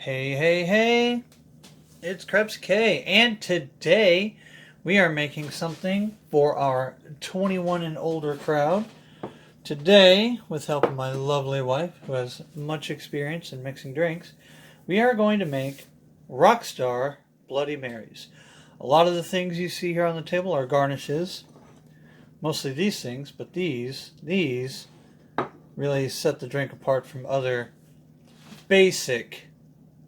Hey, hey, hey, it's Krepsyk, and today we are making something for our 21 and older crowd. Today, with help of my lovely wife, who has much experience in mixing drinks, we are going to make Rockstar Bloody Marys. A lot of the things you see here on the table are garnishes, mostly these things, but these really set the drink apart from other basic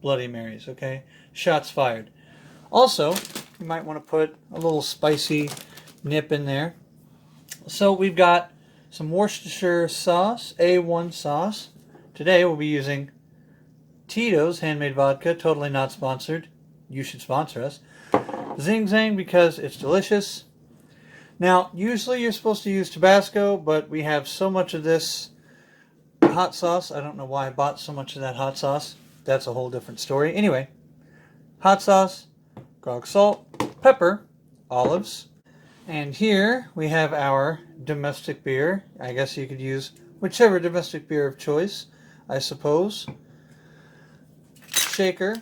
Bloody Marys, okay? Shots fired. Also, you might want to put a little spicy nip in there. So we've got some Worcestershire sauce, A1 sauce. Today we'll be using Tito's handmade vodka, totally not sponsored. You should sponsor us. Zing Zang because it's delicious. Now, usually you're supposed to use Tabasco, but we have so much of this hot sauce. I don't know why I bought so much of that hot sauce. That's a whole different story. Anyway, hot sauce, grog salt, pepper, olives. And here we have our domestic beer. I guess you could use whichever domestic beer of choice, I suppose. Shaker.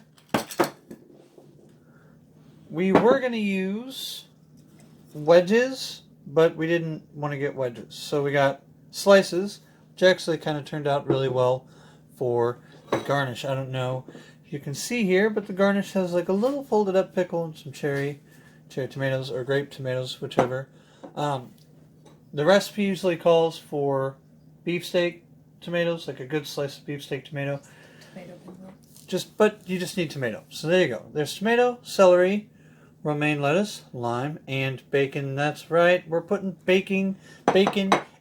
We were going to use wedges, but we didn't want to get wedges. So we got slices, which actually kind of turned out really well for the garnish. I don't know if you can see here, but the garnish has like a little folded up pickle and some cherry tomatoes or grape tomatoes, whichever. The recipe usually calls for beefsteak tomatoes, like a good slice of beefsteak tomato. But you just need tomato. So there you go. There's tomato, celery, romaine lettuce, lime, and bacon. That's right. We're putting bacon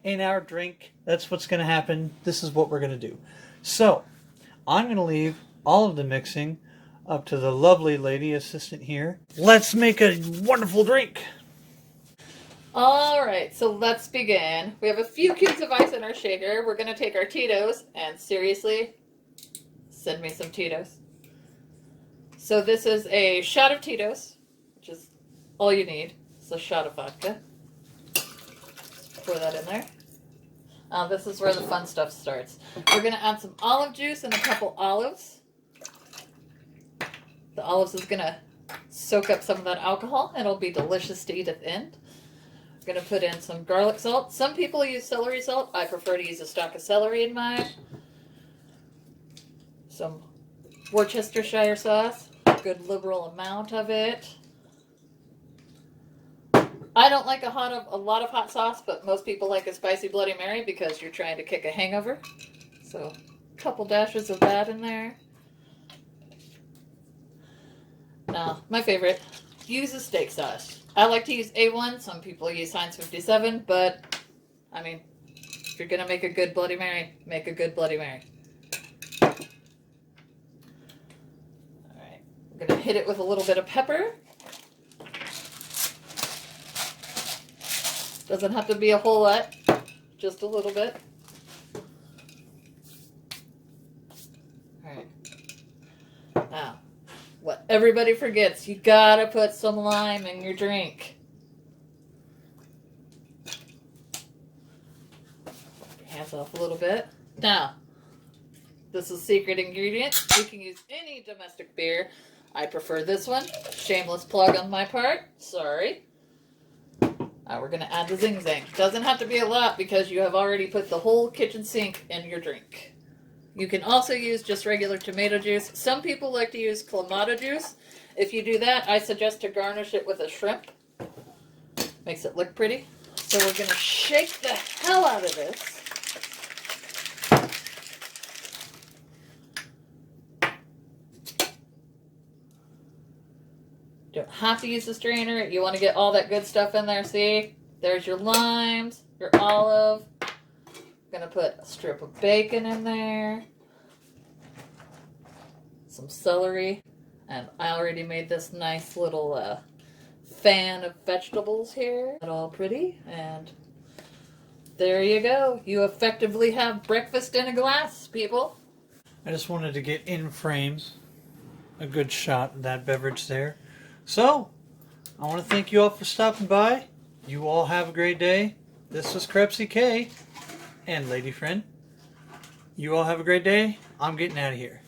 in our drink. That's what's going to happen. This is what we're going to do. So I'm going to leave all of the mixing up to the lovely lady assistant here. Let's make a wonderful drink. Alright, so let's begin. We have a few cubes of ice in our shaker. We're going to take our Tito's, and seriously, send me some Tito's. So this is a shot of Tito's, which is all you need. It's a shot of vodka. Pour that in there. This is where the fun stuff starts. We're going to add some olive juice and a couple olives. The olives is going to soak up some of that alcohol, and it'll be delicious to eat at the end. We're going to put in some garlic salt. Some people use celery salt. I prefer to use a stalk of celery in mine. Some Worcestershire sauce. A good liberal amount of it. I don't like a lot of hot sauce, but most people like a spicy Bloody Mary because you're trying to kick a hangover. So a couple dashes of that in there. Now, my favorite, use a steak sauce. I like to use A1. Some people use Heinz 57, but I mean, if you're going to make a good Bloody Mary, make a good Bloody Mary. Alright, I'm going to hit it with a little bit of pepper. Doesn't have to be a whole lot, just a little bit. Alright. Now, what everybody forgets, you gotta put some lime in your drink. Wipe your hands off a little bit. Now, this is a secret ingredient. You can use any domestic beer. I prefer this one. Shameless plug on my part. Sorry. We're going to add the Zing Zang. Doesn't have to be a lot because you have already put the whole kitchen sink in your drink. You can also use just regular tomato juice. Some people like to use clamato juice. If you do that, I suggest to garnish it with a shrimp. Makes it look pretty. So we're going to shake the hell out of this. Don't have to use a strainer. You want to get all that good stuff in there. See? There's your limes, your olive. I'm going to put a strip of bacon in there. Some celery. And I already made this nice little fan of vegetables here. All pretty. And there you go. You effectively have breakfast in a glass, people. I just wanted to get in frame a good shot of that beverage there. So, I want to thank you all for stopping by. You all have a great day. This was Krepsyk and lady friend. You all have a great day. I'm getting out of here.